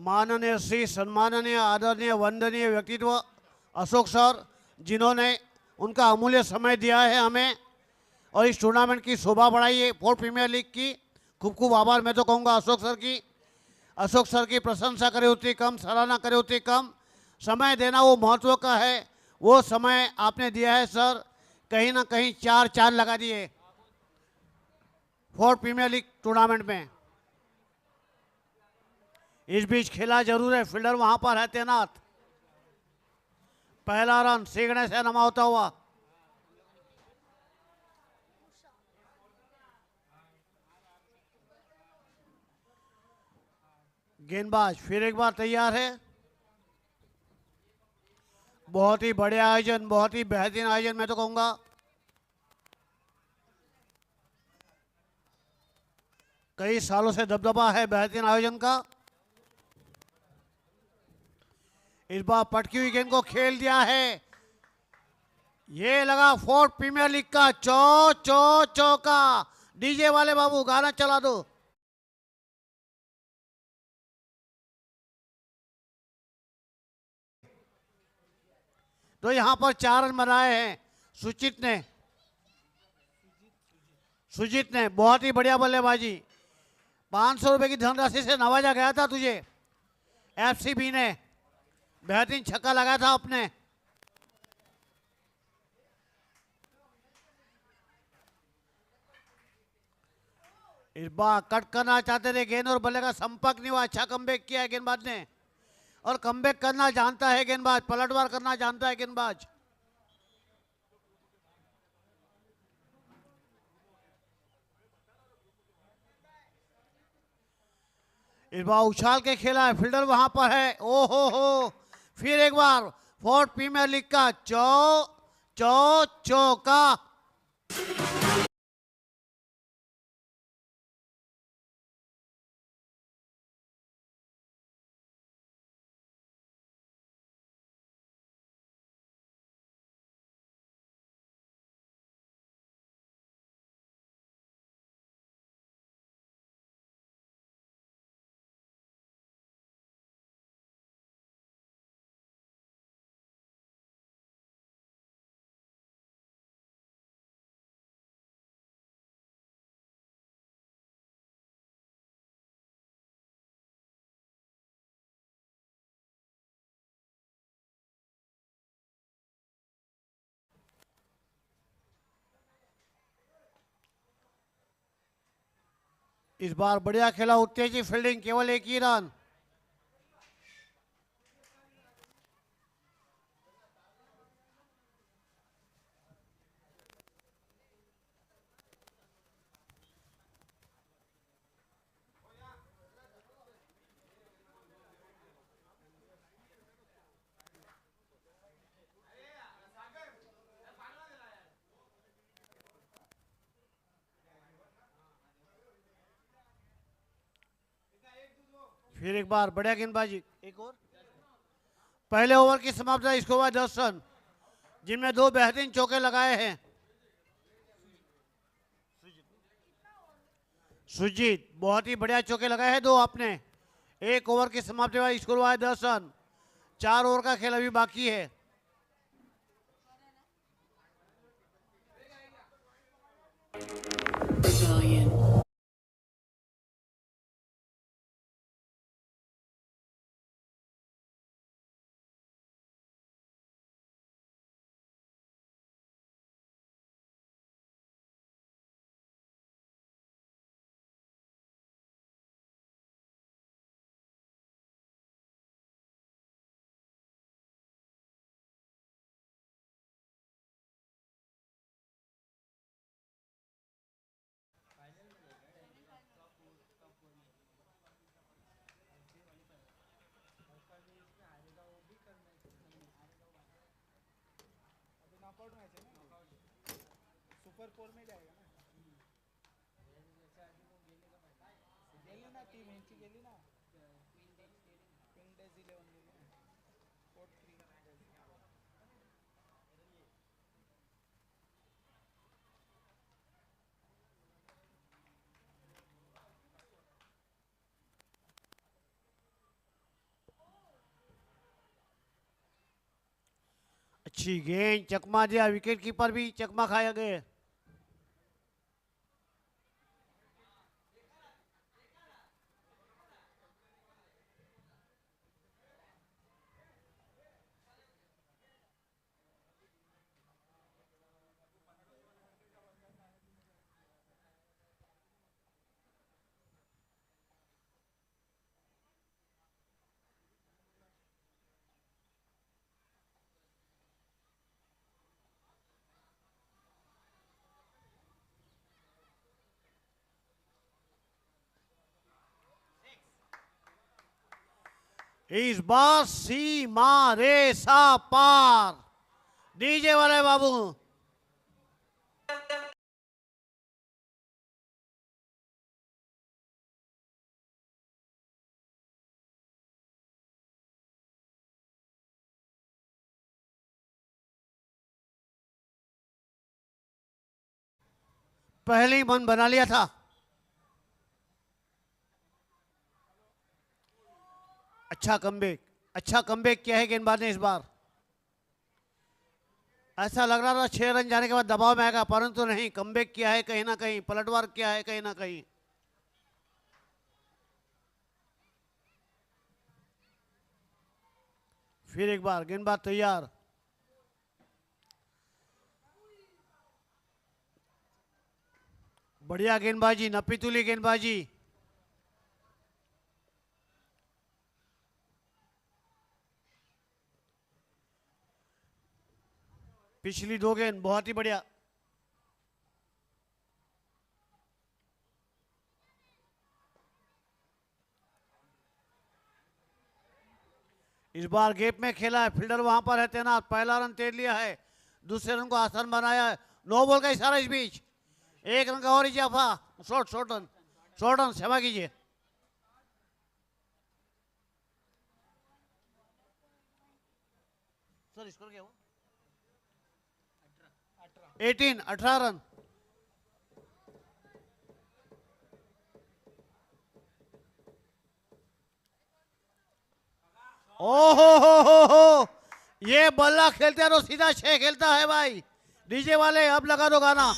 माननीय श्री सम्माननीय आदरणीय वंदनीय व्यक्तित्व अशोक सर, जिन्होंने उनका अमूल्य समय दिया है हमें और इस टूर्नामेंट की शोभा बढ़ाई है, फोर्थ प्रीमियर लीग की। खूब खूब आभार मैं तो कहूँगा अशोक सर की। अशोक सर की प्रशंसा करे उतनी कम, सराहना करे उतनी कम। समय देना वो महत्व का है, वो समय आपने दिया है सर। कहीं ना कहीं 4 चांद लगा दिए फोर्थ प्रीमियर लीग टूर्नामेंट में। इस बीच खेला जरूर है, फील्डर वहां पर है तैनात। पहला रन सीखने से नमा होता हुआ। गेंदबाज फिर एक बार तैयार है। बहुत ही बढ़िया आयोजन, बहुत ही बेहतरीन आयोजन मैं तो कहूंगा। कई सालों से दबदबा है बेहतरीन आयोजन का। इस बार पटकी हुई गेंद को खेल दिया है। ये लगा फोर्थ प्रीमियर लीग का चौका। डीजे वाले बाबू गाना चला दो। तो यहां पर 4 रन बनाए हैं सुजीत ने बहुत ही बढ़िया बल्लेबाजी। 500 रुपए की धनराशि से नवाजा गया था तुझे एफसीबी ने। बेहतरीन छक्का लगाया था अपने। इस बार कट करना चाहते थे, गेंद और बल्ले का संपर्क नहीं हुआ। अच्छा कमबैक किया है गेंदबाज ने और कमबैक करना जानता है गेंदबाज, पलटवार करना जानता है गेंदबाज। इस बार उछाल के खेला है, फील्डर वहां पर है। ओ हो, फिर एक बार फोर्थ प्रीमियर लीग का चौका। इस बार बढ़िया खेला, उत्तेजित फील्डिंग, केवल एक ही रन। फिर एक बार बढ़िया गेंदबाजी। एक और पहले ओवर की समाप्ति, इसके बाद 10 रन, जिनमें 2 बेहतरीन चौके लगाए हैं सुजीत। बहुत ही बढ़िया चौके लगाए हैं 2 आपने। 1 ओवर की समाप्ति बाद स्कोर हुआ है 10 रन। 4 ओवर का खेल अभी बाकी है। सुपर 4 में जाएगा ना, गेली ना टीम यांची गेली ना, विंडीज 11 गेली ना, 4-3 अच्छी गेंद, चकमा दिया, विकेट कीपर भी चकमा खाया गए। इस बार सीमा रेसा पार। डीजे वाले बाबू, पहले ही मन बना लिया था। अच्छा कमबैक किया है गेंदबाज ने इस बार। ऐसा लग रहा था 6 रन जाने के बाद दबाव में आएगा, परंतु नहीं, कमबैक किया है कहीं ना कहीं, पलटवार किया है कहीं ना कहीं। फिर एक बार गेंदबाज तैयार। बढ़िया गेंदबाजी, नपीतुली गेंदबाजी। पिछली 2 गेंद बहुत ही बढ़िया। इस बार गैप में खेला है, फील्डर वहां पर है तैनात। पहला रन तेज लिया है, दूसरे रन को आसान बनाया है। नो बॉल का इशारा इस बीच। 1 रन का और इजाफा। शॉर्ट रन क्षमा कीजिए। सर स्कोर क्या हुआ? 18 रन। हो, ये बल्ला खेलते हैं तो सीधा 6 खेलता है भाई। डीजे वाले अब लगा दो गाना।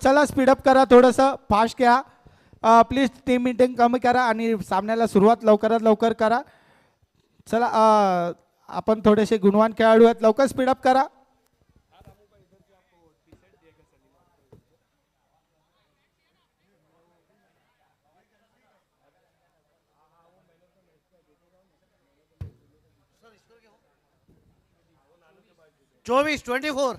चला स्पीडअप करा, थोडंसं फास्ट घ्या. प्लीज टीम मीटिंग कमी करा आणि सामन्याला सुरुवात लवकरात लवकर करा. चला आपण थोडेसे गुणवान खेळाडू आहेत, लवकर स्पीडअप करा. चौबीस 24।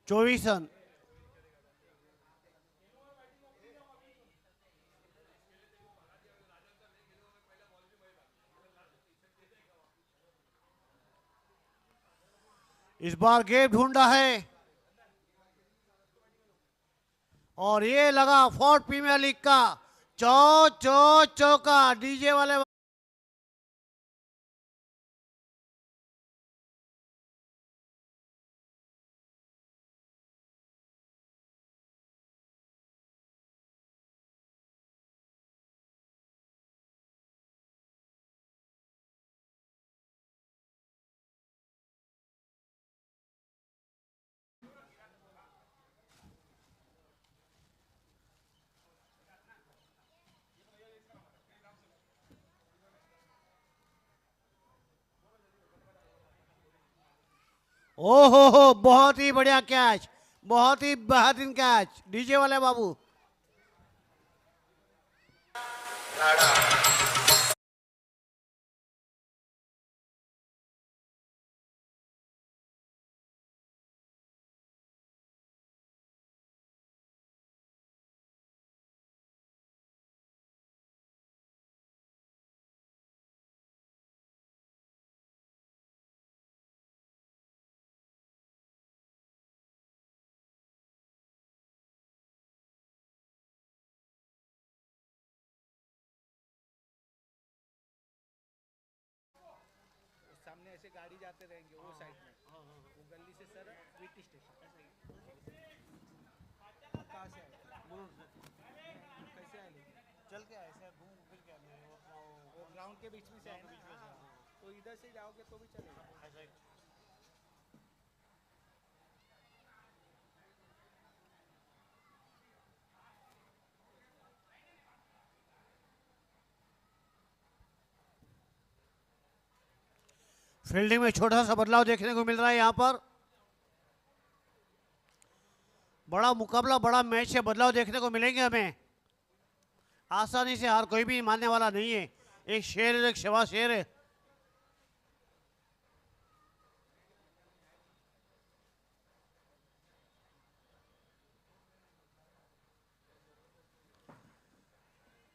चौबीस रन। इस बार गेप ढूंढा है और ये लगा फोर्थ प्रीमियर लीग का चौका। डीजे वाले ओ हो, बहुत ही बढ़िया कैच, बहुत ही बेहतरीन कैच डीजे वाले बाबू। सामने ऐसे गाड़ी जाते रहेंगे वो साइड में, वो गली से सर वीटी स्टेशन कहाँ से आए, कैसे आए लोग? चल के ऐसे घूम फिर के वो ग्राउंड के बीच में से आए ना, तो इधर से जाओगे तो भी चलेगा। फील्डिंग में छोटा सा बदलाव देखने को मिल रहा है यहाँ पर। बड़ा मुकाबला, बड़ा मैच से बदलाव देखने को मिलेंगे हमें। आसानी से हार कोई भी मानने वाला नहीं है। एक शेर है, एक शवा शेर है।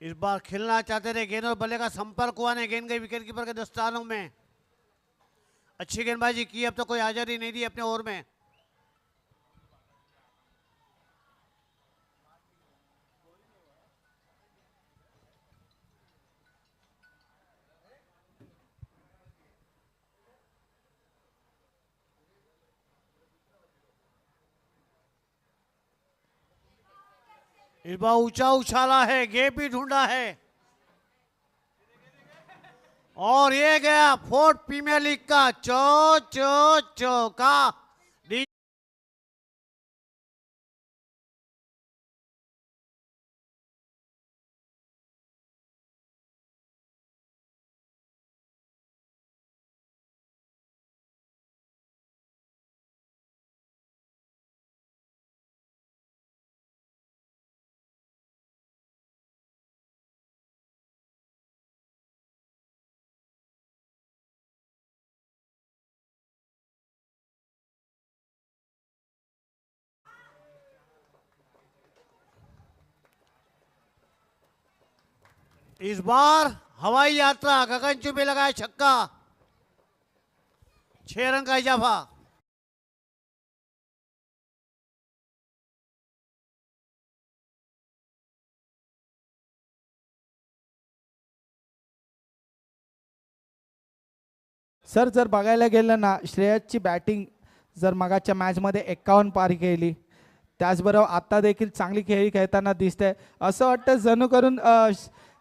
इस बार खेलना चाहते थे, गेंद और बल्ले का संपर्क हुआ नहीं, गेंद गई विकेट कीपर के दस्तानों में। अच्छी गेंदबाजी की, अब तो कोई हाजिरी नहीं दी अपने ओवर में। इस बार ऊंचा उछाला है, गेप भी ढूंढा है और ये गया फोर्थ प्रीमियर लीग का चौका। इस बार हवाई यात्रा, गगनचुंबी लगाए छक्का, 6 रन का इजाफा। सर जर बघायला गेलं ना, श्रेयसची बॅटिंग जर मगाच्या मॅचमध्ये 51 पारी केली, त्याचबरोबर आता देखील चांगली खेळी खेळताना दिसते। असं वाटतं जणू करून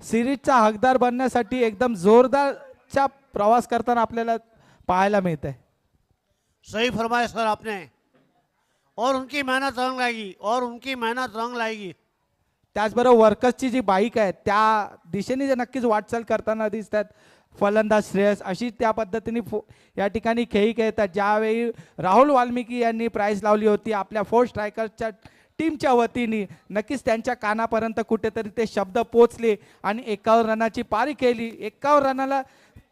सिरीजचा हकदार बनण्यासाठी एकदम जोरदारचा प्रवास करताना आपल्याला पाहायला मिळतंय। सही फरमाया सर आपने, और उनकी मेहनत रंग लाएगी, और उनकी मेहनत रंग लाएगी। त्याचबरोबर वर्कर्सची जी बाईक आहे त्या दिशेने जे नक्कीच वाटचाल करताना दिसतात। फलंदाज श्रेयस अशी त्या पद्धतीने या ठिकाणी खेळी खेळतात। ज्यावेळी राहुल वाल्मिकी यांनी प्राइस लावली होती आपल्या 4 स्ट्रायकरच्या टीमच्या वतीने, नक्कीच त्यांच्या कानापर्यंत कुठेतरी ते शब्द पोचले आणि 51 रनाची पारी केली। 51 रनाला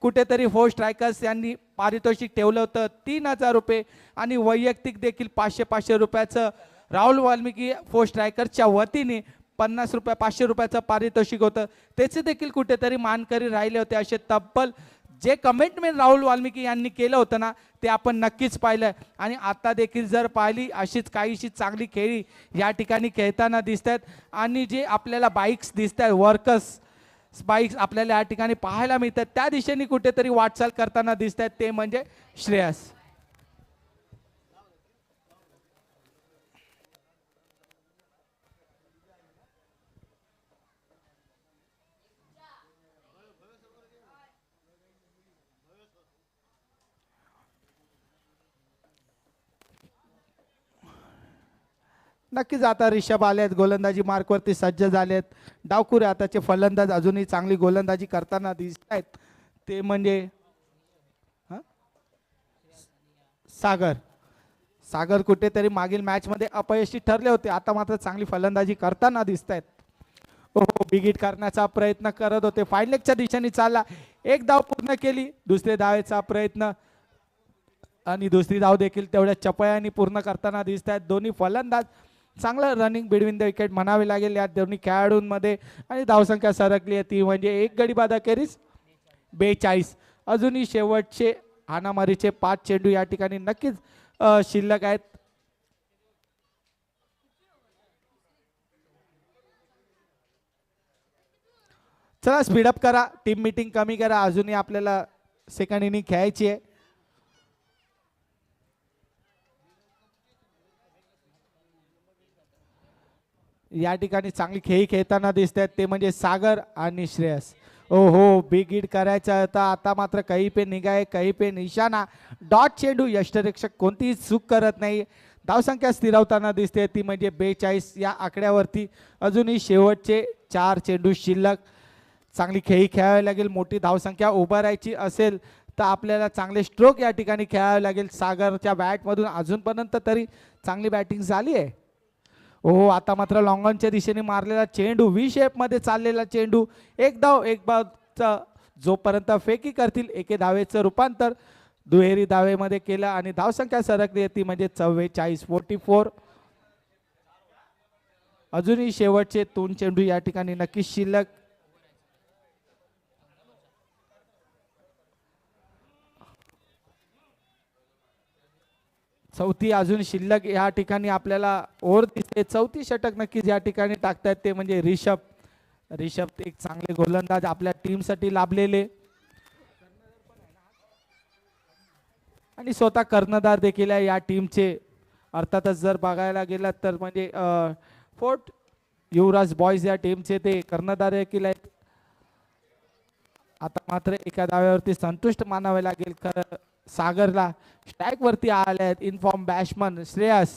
कुठेतरी 4 स्ट्रायकर्स यांनी पारितोषिक ठेवलं होतं 3000 रुपये आणि वैयक्तिक देखील 500 रुपयाचं राहुल वाल्मिकी 4 स्ट्रायकरच्या वतीने 50 रुपये 500 रुपयाचं पारितोषिक होतं, त्याचे देखील कुठेतरी मानकरी राहिले होते। असे तब्बल जे कमेंटमेंट राहुल वाल्मिकी यांनी केलं होतं ना, ते आपण नक्कीच पाहिलं आणि आता देखील जर पाहिली अशीच काहीशी चांगली खेळी या ठिकाणी खेळताना दिसत आहेत। आणि जे आपल्याला बाईक्स दिसत आहेत, वर्कर्स बाईक्स आपल्याला या ठिकाणी पाहायला मिळतात, त्या दिशेने कुठेतरी वाटचाल करताना दिसत आहेत, ते म्हणजे श्रेयस। नक्कीच आता रिषभ आलेत, गोलंदाजी मार्कवरती सज्ज झालेत। डावखुरे आताचे फलंदाज अजूनही चांगली गोलंदाजी करताना दिसत आहेत, ते म्हणजे सागर। सागर कुठेतरी मागील मॅच मध्ये अपयशी ठरले होते, आता मात्र चांगली फलंदाजी करताना दिसत आहेत. हो, बिगिट करण्याचा प्रयत्न करत होते, फाईन लेगच्या दिशेने चालला, एक धाव पूर्ण केली, दुसरे धावेचा प्रयत्न आणि दुसरी धाव देखील तेवढ्या चपळाने पूर्ण करताना दिसत आहेत. दोन्ही फलंदाज चांगलं रनिंग बिटवीन द विकेट म्हणावे लागेल या दोन्ही खेळाडूंमध्ये. आणि धावसंख्या सरकली आहे ती म्हणजे एक गडी बाद अखेरीस 42. अजूनही शेवटचे हाणामारीचे 5 चेंडू या ठिकाणी नक्कीच शिल्लक आहेत. चला स्पीडअप करा, टीम मीटिंग कमी करा, अजूनही आपल्याला सेकंड इनिंग खेळायची आहे. या ठिकाणी चांगली खेळी खेळताना दिसत आहेत ते म्हणजे सागर आणि श्रेयस. ओ हो, बिग हिट करायचा होता, आता मात्र कहीं पे निगाह कहीं पे निशाणा. डॉट चेंडू, यष्टरक्षक कोणतीही चूक करत नाही. धावसंख्या स्थिरावताना दिसते ती म्हणजे 42 या आकड्यावरती. अजूनही शेवटचे 4 चेंडू शिल्लक. चांगली खेळी खेळावी लागेल, मोठी धावसंख्या उभा राहायची असेल तर आपल्याला चांगले स्ट्रोक या ठिकाणी खेळावे लागेल. सागरच्या बॅटमधून अजूनपर्यंत तरी चांगली बॅटिंग झाली आहे. हो, आता मात्र लॉंगॉनच्या दिशेने मारलेला चेंडू, व्ही शेप मध्ये चाललेला चेंडू, एक धाव एक बादचा जोपर्यंत फेकी करतील एके धावेचं रूपांतर दुहेरी धावेमध्ये केलं आणि धावसंख्या सरकली ती म्हणजे 44 44. अजूनही शेवटचे 2 चेंडू या ठिकाणी नक्कीच शिल्लक. चौथी अजून शिल्लक या ठिकाणी आपल्याला ओव्हर दिसते. चौथी षटक नक्कीच या ठिकाणी टाकतायत ते म्हणजे रिषभ. रिषभ एक चांगले गोलंदाज आपल्या टीम साठी लाभलेले आणि स्वतः कर्णधार देखील आहे या टीमचे. अर्थातच जर बघायला गेलात तर म्हणजे फोर्ट युवराज बॉयज या टीमचे ते कर्णधार देखील आहेत. आता मात्र एका धाव्यावरती संतुष्ट मानावे लागेल खरं सागरला. स्ट्राईक वरती आले आहेत इनफॉर्म बॅट्समन श्रेयस.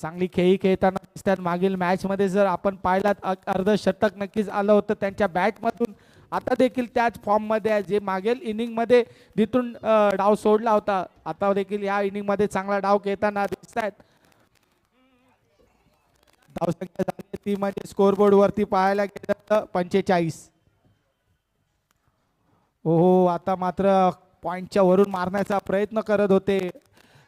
चांगली खेळी खेळताना दिसतात. मागील मॅच मध्ये जर आपण पाहिलात अर्ध षटक नक्कीच आलं होतं त्यांच्या बॅटमधून. आता देखील त्याच फॉर्म मध्ये आहे जे मागील इनिंग मध्ये जिथून डाव सोडला होता, आता देखील या इनिंग मध्ये चांगला डाव खेळताना दिसत आहेत. धावसंख्या झाली ती म्हणजे स्कोरबोर्ड वरती पाहायला गेलं तर 45. हो, आता मात्र पॉइंटच्या वरून मारण्याचा प्रयत्न करत होते,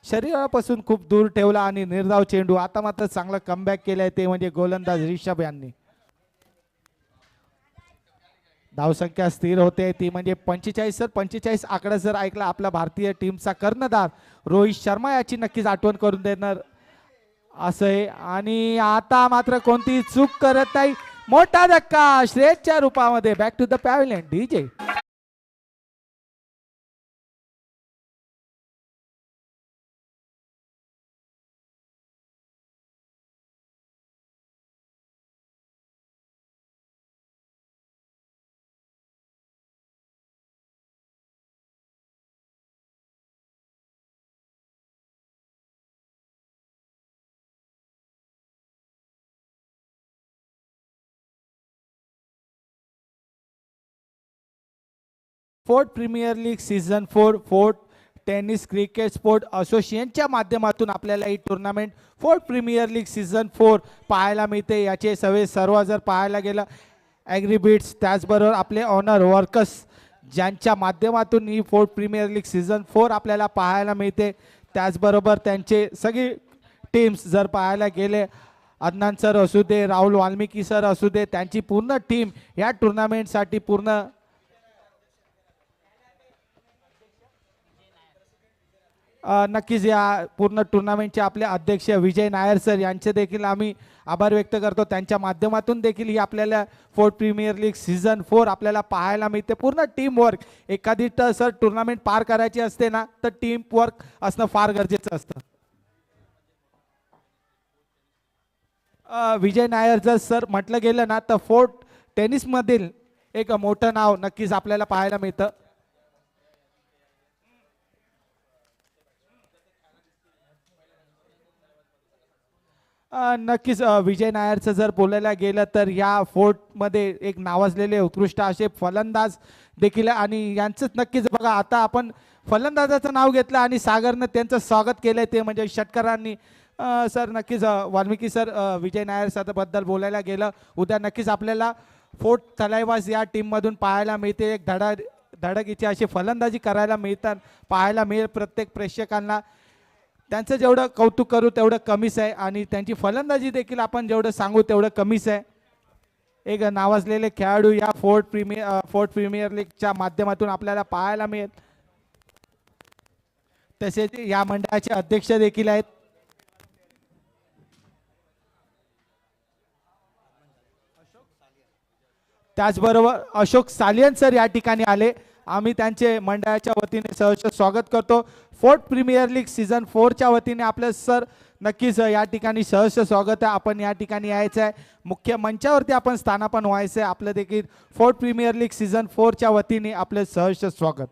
शरीरापासून खूप दूर ठेवला आणि निर्धाव चेंडू. आता मात्र चांगला कमबॅक केलाय ते म्हणजे गोलंदाज रिषभ यांनी. धावसंख्या स्थिर होते ती म्हणजे 45. सर 45 आकडा जर ऐकला आपला भारतीय टीमचा कर्णधार रोहित शर्मा याची नक्कीच आठवण करून देणार असं आहे. आणि आता मात्र कोणती चूक करत नाही, मोठा धक्का श्रेयसच्या रूपामध्ये. Back to the pavilion DJ. Fort Premier League season 4 Fort Tennis Cricket Sport असोसिएशनच्या माध्यमातून आपल्याला ही tournament Fort Premier League season 4 पाहायला मिळते. याचे सर्व जर पाहायला गेलं ॲग्रीबिट्स त्याचबरोबर आपले ऑनर वर्कर्स ज्यांच्या माध्यमातून ही फोर्ट प्रीमियर लीग सीझन 4 आपल्याला पाहायला मिळते. त्याचबरोबर त्यांचे सगळी टीम्स जर पाहायला गेले, अदनान सर असू दे, राहुल वाल्मिकी सर असू दे, त्यांची पूर्ण टीम या टुर्नामेंटसाठी पूर्ण नक्कीच या पूर्ण टुर्नामेंटचे आपले अध्यक्ष विजय नायर सर यांचे देखील आम्ही आभार व्यक्त करतो. त्यांच्या माध्यमातून देखील ही आपल्याला फोर्ट प्रीमियर लीग सीझन 4 आपल्याला पाहायला मिळते. पूर्ण टीम वर्क, एखादी सर टुर्नामेंट पार करायची असते ना तर टीम वर्क असणं फार गरजेचं असतं. विजय नायर जर सर म्हटलं गेलं ना तर फोर्ट टेनिस मधील एक मोठं नाव नक्कीच आपल्याला पाहायला मिळतं. नक्कीच विजय नायरचं जर बोलायला गेलं तर या फोर्टमध्ये एक नावाजलेले उत्कृष्ट असे फलंदाज देखील आणि यांचंच नक्कीच बघा आता आपण फलंदाजाचं नाव घेतलं आणि सागरनं त्यांचं स्वागत केलं ते म्हणजे षटकरांनी सर नक्कीच वाल्मिकी सर विजय नायर सरांबद्दल बोलायला गेलं उद्या नक्कीच आपल्याला फोर्ट तलाईवास या टीममधून पाहायला मिळते एक धडकीची अशी फलंदाजी करायला मिळतात पाहायला मिळेल प्रत्येक प्रेक्षकांना त्यांचं जेवढं कौतुक करू तेवढं कमीच आहे आणि त्यांची फलंदाजी देखील आपण जेवढं सांगू तेवढं कमीच आहे एक नावाजलेले खेळाडू या फोर्ट प्रीमियर लीगच्या माध्यमातून आपल्याला पाहायला मिळेल तसेच या मंडळाचे अध्यक्ष देखील आहेत त्याचबरोबर अशोक सालियन सर या ठिकाणी आले आम्ही त्यांचे मंडळाच्या वतीने सहर्ष स्वागत करतो फोर्ट प्रीमियर लीग सीझन 4च्या वतीने आपलं सर नक्कीच या ठिकाणी सहर्ष स्वागत आहे आपण या ठिकाणी यायचं आहे मुख्य मंचावरती आपण स्थानापन्न व्हायचं आहे आपलं देखील फोर्ट प्रीमियर लीग सीझन 4च्या वतीने आपलं सहर्ष स्वागत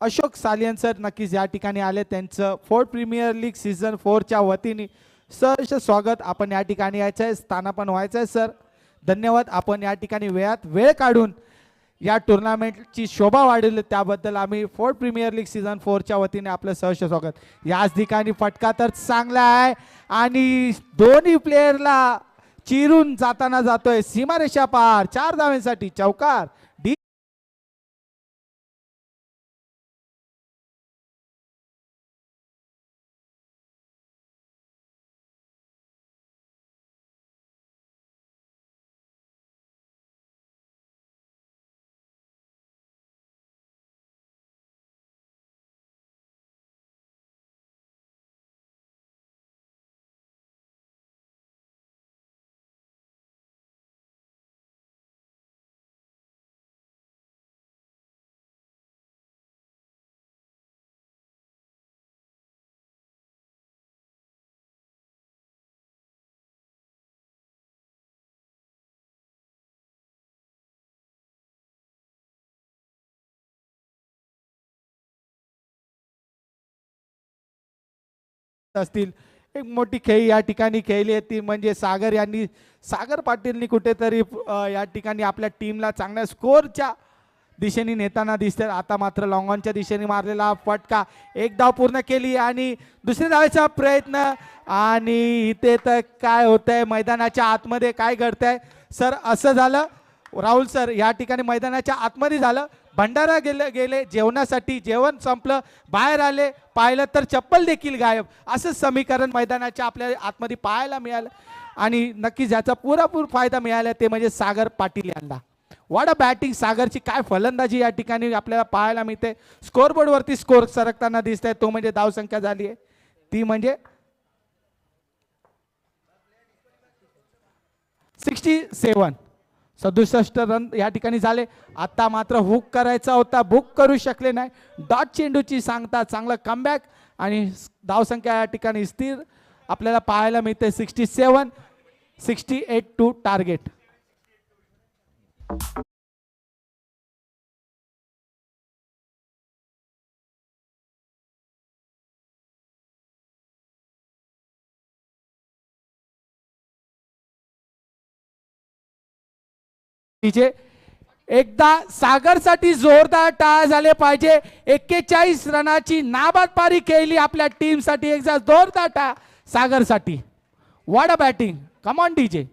अशोक सालियन सर नक्कीच या ठिकाणी आले त्यांचं फोर्ट प्रीमियर लीग सीझन 4च्या वतीने सहर्ष स्वागत आपण या ठिकाणी यायचं आहे स्थानापन्न व्हायचं आहे सर धन्यवाद आपण या ठिकाणी वेळ काढून या टुर्नामेंटची शोभा वाढवली त्याबद्दल आम्ही फोर्ट प्रीमियर लीग सीझन 4च्या वतीने आपलं सहर्ष स्वागत याच ठिकाणी फटका तर चांगला आहे आणि दोन्ही प्लेयरला चिरून जाताना जातोय सीमारेषा पार 4 धावांसाठी चौकार डी असतील एक मोठी खेळी या ठिकाणी खेळली आहे ती म्हणजे सागर पाटीलनी कुठेतरी या ठिकाणी आपल्या टीमला चांगल्या स्कोरच्या दिशेने नेताना दिसतात आता मात्र लॉंगॉनच्या दिशेने मारलेला फटका एक धाव पूर्ण केली आणि दुसऱ्या धावेचा प्रयत्न आणि इथे तर काय होतंय मैदानाच्या आतमध्ये काय घडतंय सर असं झालं राहुल सर या ठिकाणी मैदानाच्या आतमध्ये झालं भंडारा गेले जेवणासाठी जेवण संपलं बाहेर आले पाहिलं तर चप्पल देखील गायब असं समीकरण मैदानाच्या आपल्या आतमध्ये पाहायला मिळालं आणि नक्कीच याचा पुरेपूर फायदा मिळाला ते म्हणजे सागर पाटील यांना वाडा बॅटिंग सागरची काय फलंदाजी या ठिकाणी आपल्याला पाहायला मिळते स्कोरबोर्डवरती स्कोर सरकताना दिसत आहे तो म्हणजे धावसंख्या झाली आहे ती म्हणजे 67 67 रन या ठिकाणी झाले आता मात्र हुक करायचा होता बुक करू शकले नाही डॉट चेंडूची सांगता चांगला कमबॅक आणि धावसंख्या या ठिकाणी स्थिर आपल्याला पाहायला मिळते 67 68 टू टार्गेट एकदा सागरसाठी जोरदार टाळ झाले पाहिजे 41 रनाची नाबाद पारी खेळली आपल्या टीमसाठी एकदा जोरदार टाळ सागरसाठी वाडा बॅटिंग कम ऑन डीजे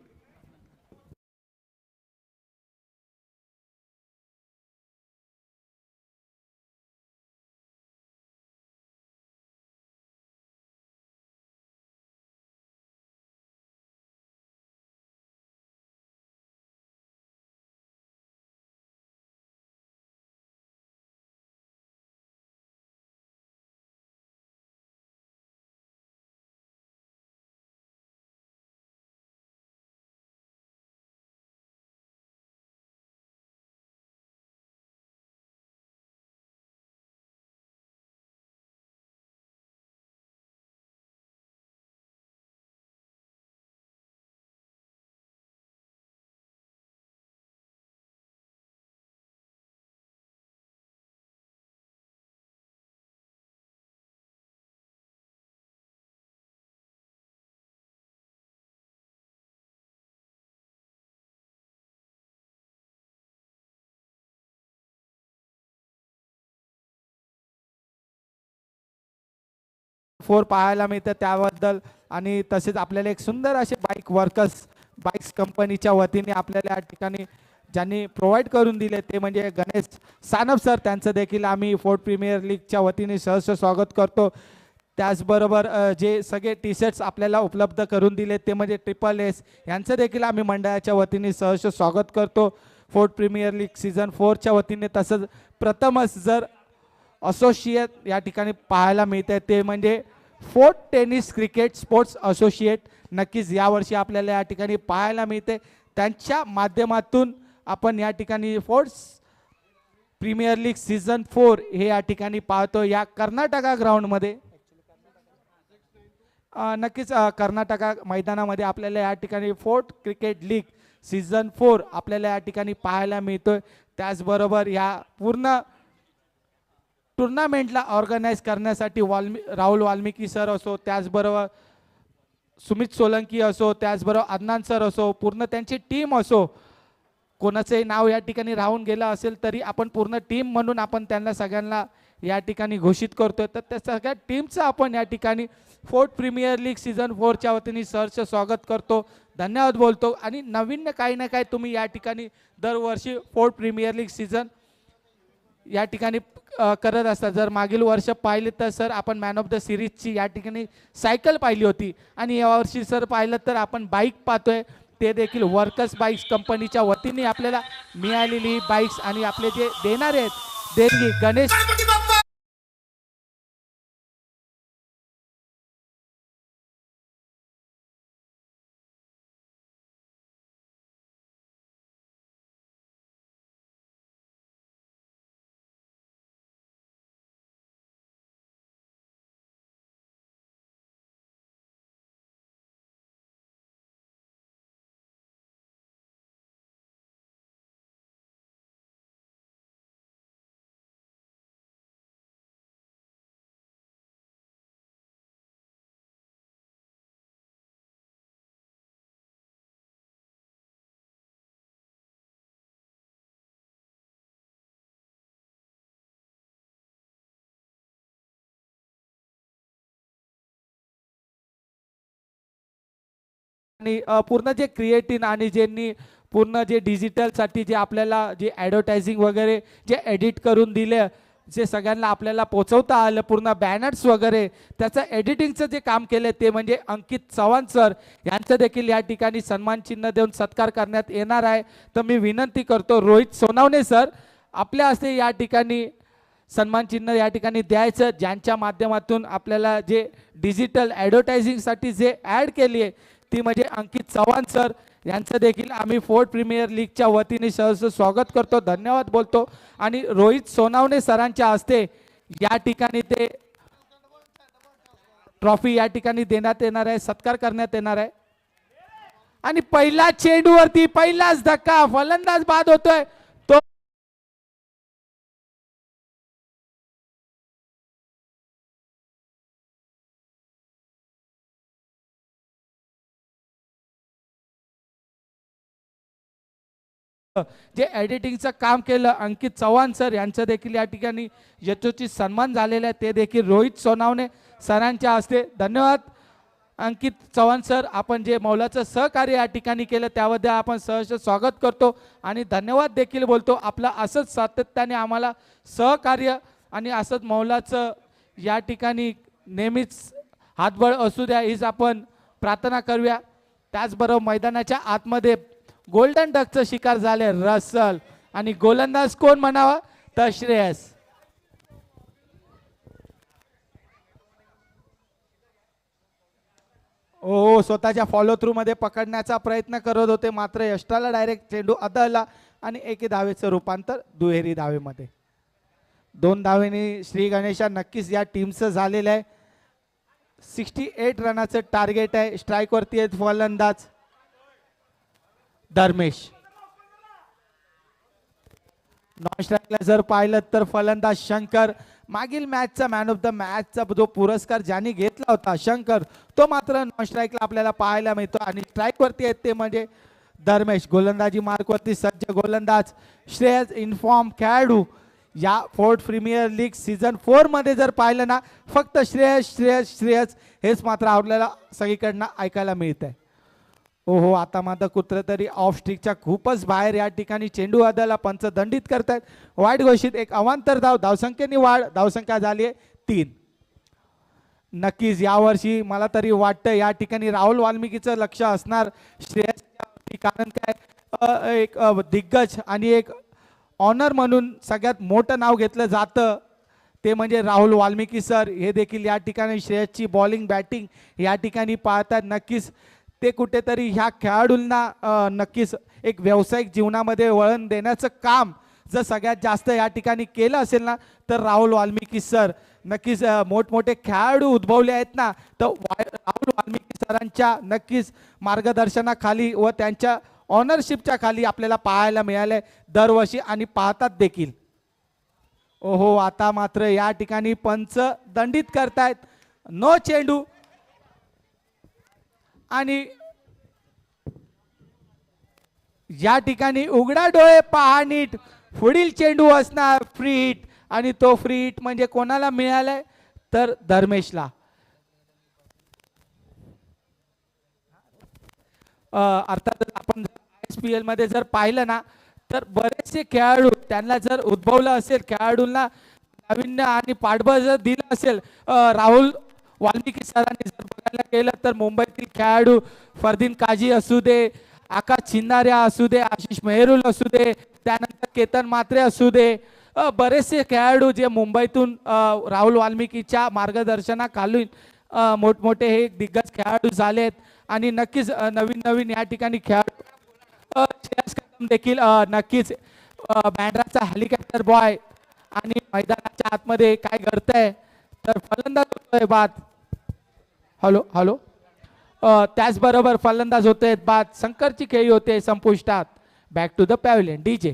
4 पाहायला मिळतं त्याबद्दल. आणि तसेच आपल्याला एक सुंदर असे बाईक वर्कर्स बाईक्स कंपनीच्या वतीने आपल्याला या ठिकाणी ज्यांनी प्रोव्हाइड करून दिले ते म्हणजे गणेश सानप सर, त्यांचं देखील आम्ही फोर्ट प्रीमियर लीगच्या वतीने सहर्ष स्वागत करतो. त्याचबरोबर जे सगळे टी शर्ट्स आपल्याला उपलब्ध करून दिले ते म्हणजे ट्रिपल एस, यांचं देखील आम्ही मंडळाच्या वतीने सहर्ष स्वागत करतो फोर्ट प्रीमियर लीग सीझन 4च्या वतीने. तसंच प्रथमच जर असोसिएट या ठिकाणी पाहायला मिळते ते म्हणजे fort Tennis cricket sports associate. नक्कीच यावर्षी आपल्याला या ठिकाणी पाहायला मिळते. त्यांच्या माध्यमातून आपण या ठिकाणी फोर्ट्स प्रीमियर लीग सीझन 4 हे या ठिकाणी पाहतो या कर्नाटका ग्राउंडमध्ये. नक्कीच कर्नाटका मैदानामध्ये आपल्याला या ठिकाणी फोर्ट क्रिकेट लीग सीझन 4 आपल्याला या ठिकाणी पाहायला मिळतोय. त्याचबरोबर या पूर्ण टुर्नामेंटला ऑर्गनाईज करण्यासाठी राहुल वाल्मिकी सर असो, त्याचबरोबर सुमित सोलंकी असो, त्याचबरोबर अदनान सर असो, पूर्ण त्यांची टीम असो, कोणाचंही नाव या ठिकाणी राहून गेलं असेल तरी आपण पूर्ण टीम म्हणून आपण त्यांना सगळ्यांना या ठिकाणी घोषित करतोय. तर त्या सगळ्या टीमचं आपण या ठिकाणी फोर्ट प्रीमियर लीग सीझन 4च्या वतीने सहर्ष स्वागत करतो, धन्यवाद बोलतो. आणि नवीन काही ना काही तुम्ही या ठिकाणी दरवर्षी फोर्ट प्रीमियर लीग सीझन या ठिकाणी करत असतात. जर मागील वर्ष पाहिले तर सर आपण मॅन ऑफ द सिरीजची या ठिकाणी सायकल पाहिली होती आणि यावर्षी सर पाहिलं तर आपण बाईक पाहतोय, ते देखील वर्कर्स बाईक्स कंपनीच्या वतीने आपल्याला मिळालेली बाईक्स. आणि आपले जे देणारे आहेत देणगी गणेश आणि पूर्ण जे क्रिएटिन आणि ज्यांनी पूर्ण जे डिजिटलसाठी जे आपल्याला जे ॲडव्हर्टायझिंग वगैरे जे एडिट करून दिले, जे सगळ्यांना आपल्याला पोचवता आलं, पूर्ण बॅनर्स वगैरे त्याचं एडिटिंगचं जे काम केलं ते म्हणजे अंकित चव्हाण सर, यांचं देखील या ठिकाणी सन्मान चिन्ह देऊन सत्कार करण्यात येणार आहे. तर मी विनंती करतो रोहित सोनावणे सर आपल्या हस्ते या ठिकाणी सन्मान चिन्ह या ठिकाणी द्यायचं, ज्यांच्या माध्यमातून आपल्याला जे डिजिटल ॲडव्हर्टायझिंगसाठी जे ॲड केली आहे ती म्हणजे अंकित चव्हाण सर, यांचं देखील आम्ही फोर्ट प्रीमियर लीगच्या वतीने सहर्ष स्वागत करतो, धन्यवाद बोलतो. आणि रोहित सोनावणे सरांच्या हस्ते या ठिकाणी ते ट्रॉफी या ठिकाणी देण्यात येणार आहे, सत्कार करण्यात येणार आहे. आणि पहिला चेंडूवरती पहिलाच धक्का, फलंदाज बाद होतोय तो जे एडिटिंगचं काम केलं अंकित चव्हाण सर, यांचं देखील या ठिकाणी यशोचित सन्मान झालेला आहे, ते देखील रोहित सोनावणे सरांच्या हस्ते. धन्यवाद अंकित चव्हाण सर, आपण जे मौलाचं सहकार्य या ठिकाणी केलं त्याबद्दल आपण सहर्ष स्वागत करतो आणि धन्यवाद देखील बोलतो. आपलं असंच सातत्याने आम्हाला सहकार्य आणि असंच मौलाचं या ठिकाणी नेहमीच हातबळ असू द्या हीच आपण प्रार्थना करूया. त्याचबरोबर मैदानाच्या आतमध्ये गोल्डन डकचं शिकार झाले रसल आणि गोलंदाज कोण म्हणावा तर श्रेयस. ओ स्वतःच्या फॉलो थ्रू मध्ये पकडण्याचा प्रयत्न करत होते, मात्र यष्टाला डायरेक्ट चेंडू अदळला आणि एके धावेचं रूपांतर दुहेरी धावेमध्ये. 2 धावेने श्री गणेशा नक्कीच या टीमचं झालेलं आहे. 68 रनाचं टार्गेट आहे. स्ट्राईक वरती आहेत फलंदाज धर्मेश. नॉन स्ट्राईकला जर पाहिलं तर फलंदाज शंकर. मागील मॅचचा मॅन ऑफ द मॅचचा जो पुरस्कार ज्यांनी घेतला होता शंकर, तो मात्र नॉन स्ट्राईकला आपल्याला पाहायला मिळतो. आणि स्ट्राईक वरती आहेत ते म्हणजे धर्मेश. गोलंदाजी मार्क वरती सज्ज गोलंदाज श्रेयस इन्फॉर्म खेळाडू या फोर्ट प्रीमियर लीग सीझन 4 मध्ये जर पाहिलं ना, फक्त श्रेयस श्रेयस श्रेयस हेच मात्र आपल्याला सगळीकडनं ऐकायला मिळत आहे. ओहो, आता मात्र कुठेतरी ऑफ स्ट्रिकच्या खूपच बाहेर या ठिकाणी चेंडू वादाला पंच दंडित करतायत. वाईट घोषित, एक अवांतर धाव, धावसंख्येने वाढ, धावसंख्या झाली आहे 3. नक्कीच यावर्षी मला तरी वाटतं या ठिकाणी राहुल वाल्मिकीचं लक्ष असणार श्रेयसच्या, कारण काय एक दिग्गज आणि एक ऑनर म्हणून सगळ्यात मोठं नाव घेतलं जातं ते म्हणजे राहुल वाल्मिकी सर. हे देखील या ठिकाणी श्रेयसची बॉलिंग बॅटिंग या ठिकाणी पाहतात. नक्कीच ते कुठेतरी ह्या खेळाडूंना नक्कीच एक व्यावसायिक जीवनामध्ये वळण देण्याचं काम जर सगळ्यात जास्त या ठिकाणी केलं असेल ना, तर राहुल वाल्मिकी सर. नक्कीच मोठमोठे खेळाडू उद्भवले आहेत ना, तर राहुल वाल्मिकी सरांच्या नक्कीच मार्गदर्शनाखाली व त्यांच्या ऑनरशिपच्या खाली आपल्याला पाहायला मिळाले दरवर्षी आणि पाहतात देखील. ओहो, आता मात्र या ठिकाणी पंच दंडित करतायत. नो चेंडू आणि या ठिकाणी उघडा डोळे पहा नीट, पुढील चेंडू असणार फ्री हिट आणि तो फ्री हिट म्हणजे कोणाला मिळालाय तर धर्मेशला. अर्थात आपण ISPL मध्ये जर पाहिलं ना, तर बरेचसे खेळाडू त्यांना जर उद्भवलं असेल, खेळाडूंना नाविन्य आणि पाठबळ जर दिलं असेल राहुल वाल्मिकी सरांनी जर बघायला गेलं तर मुंबईतील खेळाडू फरदीन काझी असू दे, आकाश चिंदार्या असू दे, आशिष मेहरुल असू दे, त्यानंतर केतन म्हात्रे असू दे, बरेचसे खेळाडू जे मुंबईतून राहुल वाल्मिकीच्या मार्गदर्शनाखाली मोठमोठे हे दिग्गज खेळाडू झालेत. आणि नक्कीच नवीन नवीन या ठिकाणी खेळाडू श्रेयस कदम देखील नक्कीच बँड्राचा हेलिकॉप्टर बॉय आणि मैदानाच्या आतमध्ये काय घडतंय तर फलंदाज होतोय बाद. हॅलो हॅलो, त्याचबरोबर फलंदाज होते बाद. शंकरची खेळी होते संपुष्टात. Back to the pavilion DJ.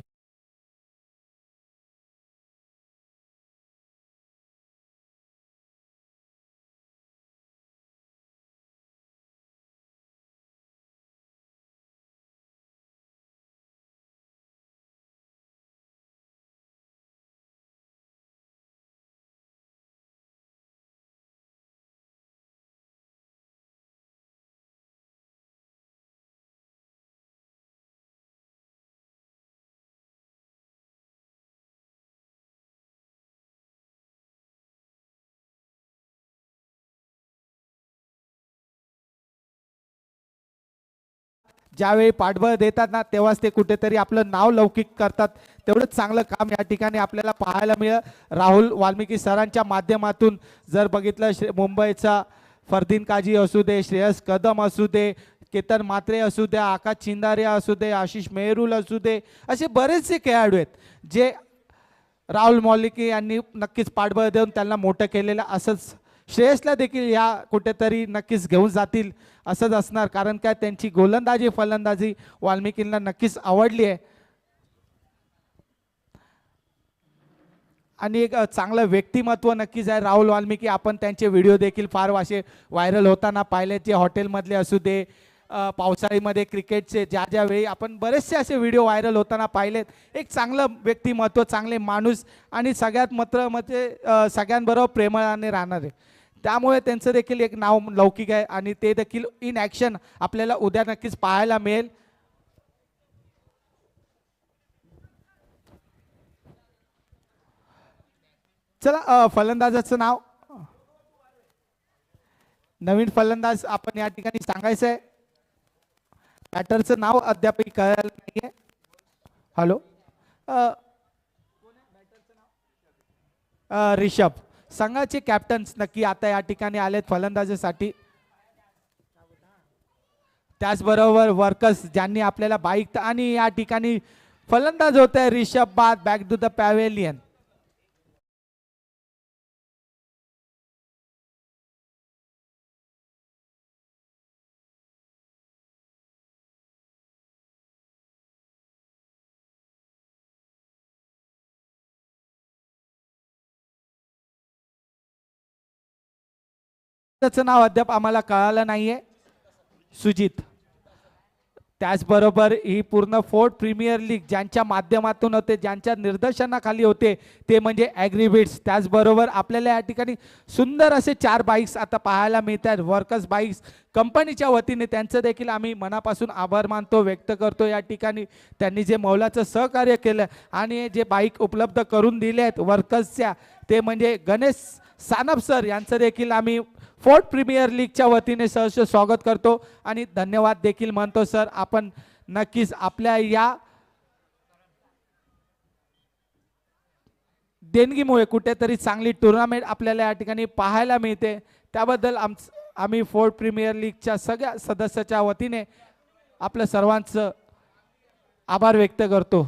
ज्यावेळी पाठबळ देतात ना, तेव्हाच ते कुठेतरी आपलं नाव लौकिक करतात. तेवढंच चांगलं काम या ठिकाणी आपल्याला पाहायला मिळेल. राहुल वाल्मिकी सरांच्या माध्यमातून जर बघितलं, मुंबईचा फरदीन काझी असू दे, श्रेयस कदम असू दे, केतन म्हात्रे असू द्या, आकाश चिंदार्या असू दे, आशिष मेहरुल असू दे, असे बरेचसे खेळाडू आहेत जे राहुल वाल्मिकी यांनी नक्कीच पाठबळ देऊन त्यांना मोठं केलेलं. असंच श्रेयसला देखील या कुठेतरी नक्कीच घेऊन जातील असंच असणार, कारण काय त्यांची गोलंदाजी फलंदाजी वाल्मिकींना नक्कीच आवडली आहे. आणि एक चांगलं व्यक्तिमत्व नक्कीच आहे राहुल वाल्मिकी. आपण त्यांचे व्हिडिओ देखील फार असे व्हायरल होताना पाहिले, जे हॉटेलमधले असू दे, पावसाळीमध्ये क्रिकेटचे ज्या ज्या वेळी आपण बरेचसे असे व्हिडिओ व्हायरल होताना पाहिलेत. एक चांगलं व्यक्तिमत्व, चांगले माणूस आणि सगळ्यात मात्र म्हणजे सगळ्यांबरोबर प्रेमाने राहणार आहे. त्यामुळे त्यांचं देखील एक नाव लौकिक आहे आणि ते देखील इन ॲक्शन आपल्याला उद्या नक्कीच पाहायला मिळेल. चला, फलंदाजाचं नाव, नवीन फलंदाज आपण या ठिकाणी सांगायचं आहे. बॅटरचं नाव अद्याप कळालं नाहीये. हॅलो, रिषभ. संघाचे कॅप्टन्स नक्की आता या ठिकाणी आलेत फलंदाजीसाठी. त्याचबरोबर वर्कर्स ज्यांनी आपल्याला बाईक आणि या ठिकाणी फलंदाज होते रिषभ बाद. Back to the pavilion. त्याचं नाव अद्याप आम्हाला कळालं नाहीये. सुजित. त्याचबरोबर ही पूर्ण फोर्ट प्रीमियर लीग ज्यांच्या माध्यमातून होते, ज्यांच्या निर्देशनाखाली होते, ते म्हणजे ॲग्रीबिट्स. त्याचबरोबर आपल्याला या ठिकाणी सुंदर असे 4 बाईक्स आता पाहायला मिळतात. वर्कर्स बाईक्स कंपनीच्या वतीने त्यांचं देखील आम्ही मनापासून आभार मानतो, व्यक्त करतो. या ठिकाणी त्यांनी जे मौलाचं सहकार्य केलं आणि जे बाईक उपलब्ध करून दिले आहेत वर्कर्सच्या, ते म्हणजे गणेश सानप सर यांचं देखील आम्ही फोर्ट प्रीमियर लीगच्या वतीने सहर्ष स्वागत करतो आणि धन्यवाद देखील म्हणतो. सर, आपण नक्कीच आपल्या या देणगीमुळे कुठेतरी चांगली टुर्नामेंट आपल्याला या ठिकाणी पाहायला मिळते, त्याबद्दल आम्ही फोर्ट प्रीमियर लीगच्या सगळ्या सदस्याच्या वतीने आपल्या सर्वांचं आभार व्यक्त करतो.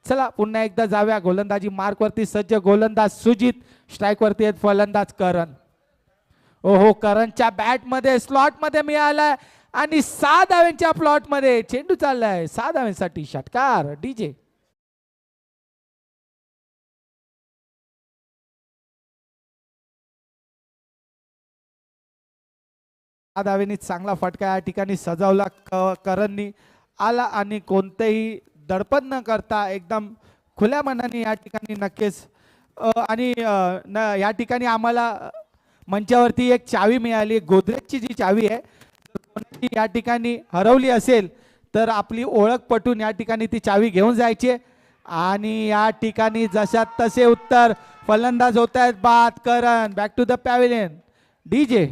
चला पुन्हा एकदा जाऊया गोलंदाजी मार्कवरती. सज्ज गोलंदाज सुजित, स्ट्राईकवरती आहेत फलंदाज करण. ओहो, करणच्या बॅटमध्ये स्लॉटमध्ये मिळालाय आणि 6 धाव्यांच्या प्लॉटमध्ये चेंडू चाललाय. 6 धाव्यांसाठी षटकार डीजे. धावेनी चांगला फटका या ठिकाणी सजवला करणनी आला आणि कोणतेही दडपण न करता एकदम खुल्या मनाने या ठिकाणी नक्कीच आणि या ठिकाणी आम्हाला मंचावरती एक चावी मिळाली. गोदरेजची जी चावी आहे, कोणी या ठिकाणी हरवली असेल तर आपली ओळख पटून या ठिकाणी ती चावी घेऊन जायची. आणि या ठिकाणी जशात तसे उत्तर फलंदाज होत आहेत बाद. Karan back to the pavilion DJ.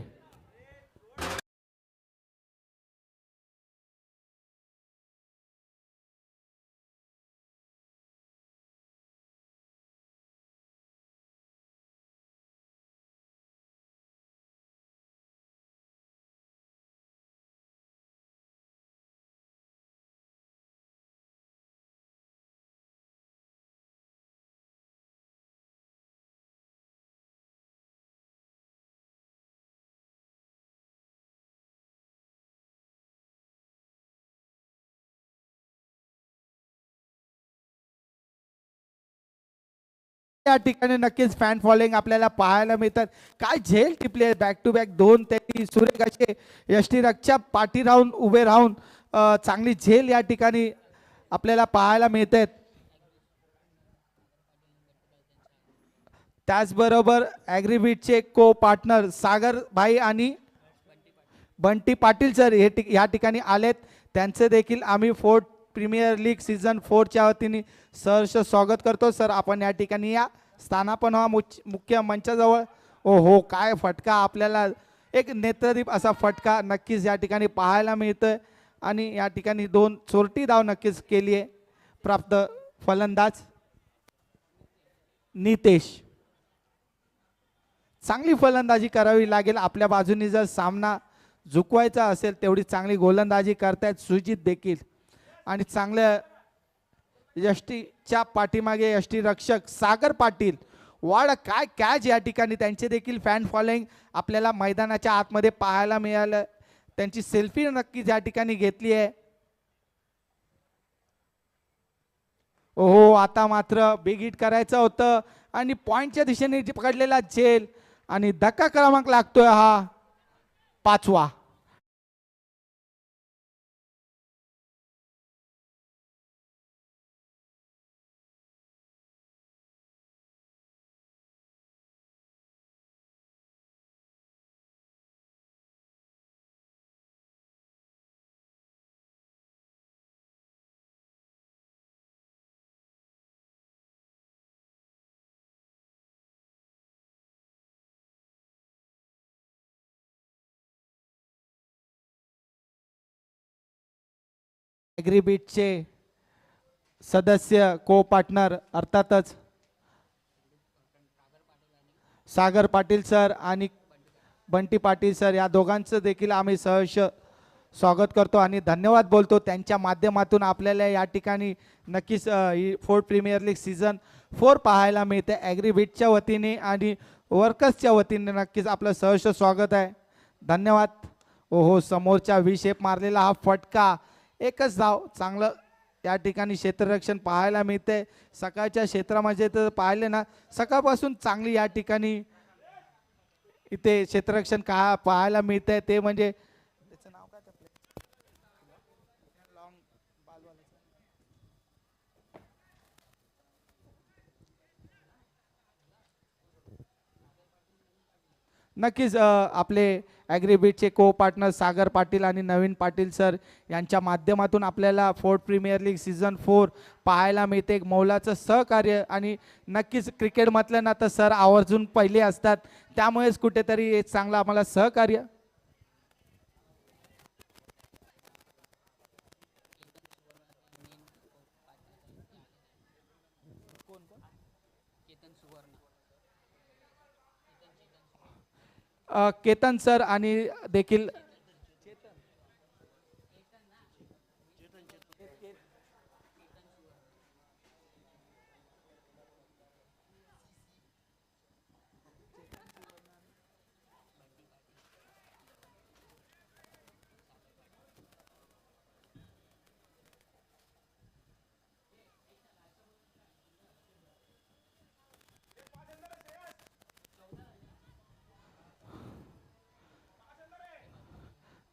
या ठिकाणी नक्कीच फॅन फॉलोइंग आपल्याला पाहायला मिळतात. काय झेल टिपले, बॅक टू बॅक 2 त्यांनी सुरेख असे यष्टीरक्षक पाठी राहून उभे राहून चांगली झेल या ठिकाणी आपल्याला पाहायला मिळतात. त्याचबरोबर ॲग्रीबीटचे को पार्टनर सागर भाई आणि बंटी पाटील सर हे या ठिकाणी आलेत. त्यांचे देखील आम्ही फोर्ट प्रीमियर लीग सीझन 4च्या वतीने सहर्ष स्वागत करतो. सर, आपण या ठिकाणी या स्थानापन्न व्हा मुख्य मंचाजवळ. ओ हो, काय फटका, आपल्याला एक नेत्रदीप असा फटका नक्कीच या ठिकाणी पाहायला मिळतोय आणि या ठिकाणी 2 चोरटी धाव नक्कीच केली आहे प्राप्त फलंदाज नितेश. चांगली फलंदाजी करावी लागेल आपल्या बाजूनी. जर सामना झुकवायचा असेल तेवढी चांगली गोलंदाजी करतायत सुजित देखील. आणि चांगल्या यष्टीच्या पाठीमागे यष्टीरक्षक सागर पाटील वाड. काय कॅच या ठिकाणी, त्यांचे देखील फॅन फॉलोइंग आपल्याला मैदानाच्या आतमध्ये पाहायला मिळालं. त्यांची सेल्फी नक्कीच या ठिकाणी घेतली आहे. ओहो, आता मात्र बिग हिट करायचं होतं आणि पॉइंटच्या दिशेने पकडलेला झेल आणि धक्का क्रमांक लागतोय हा 5वा. ॲग्रीबीटचे सदस्य को पार्टनर अर्थातच सागर पाटील सर आणि बंटी पाटील सर या दोघांचं देखील आम्ही सहर्ष स्वागत करतो आणि धन्यवाद बोलतो. त्यांच्या माध्यमातून आपल्याला या ठिकाणी नक्कीच ही फोर्ट प्रीमियर लीग सीझन 4 पाहायला मिळते. ॲग्रीबीटच्या वतीने आणि वर्कर्सच्या वतीने नक्कीच आपलं सहर्ष स्वागत आहे. धन्यवाद. ओहो, समोरच्या व्ही शेप मारलेला हा फटका, एकच धाव. चांगलं या ठिकाणी क्षेत्ररक्षण पाहायला मिळते. सकाळच्या क्षेत्रामध्ये तर पाहिले ना, सकाळपासून चांगली या ठिकाणी इथे क्षेत्ररक्षण पाहायला मिळतंय. ते म्हणजे त्याचं नाव काय, नक्कीच आपले ॲग्रीबीटचे को पार्टनर सागर पाटील आणि नवीन पाटील सर यांच्या माध्यमातून आपल्याला फोर्थ प्रीमियर लीग सीझन 4 पाहायला मिळते. एक मौलाचं सहकार्य आणि नक्कीच क्रिकेट म्हटलं ना तर सर आवर्जून पहिले असतात, त्यामुळेच कुठेतरी एक चांगलं आम्हाला सहकार्य. केतन सर आणि देखील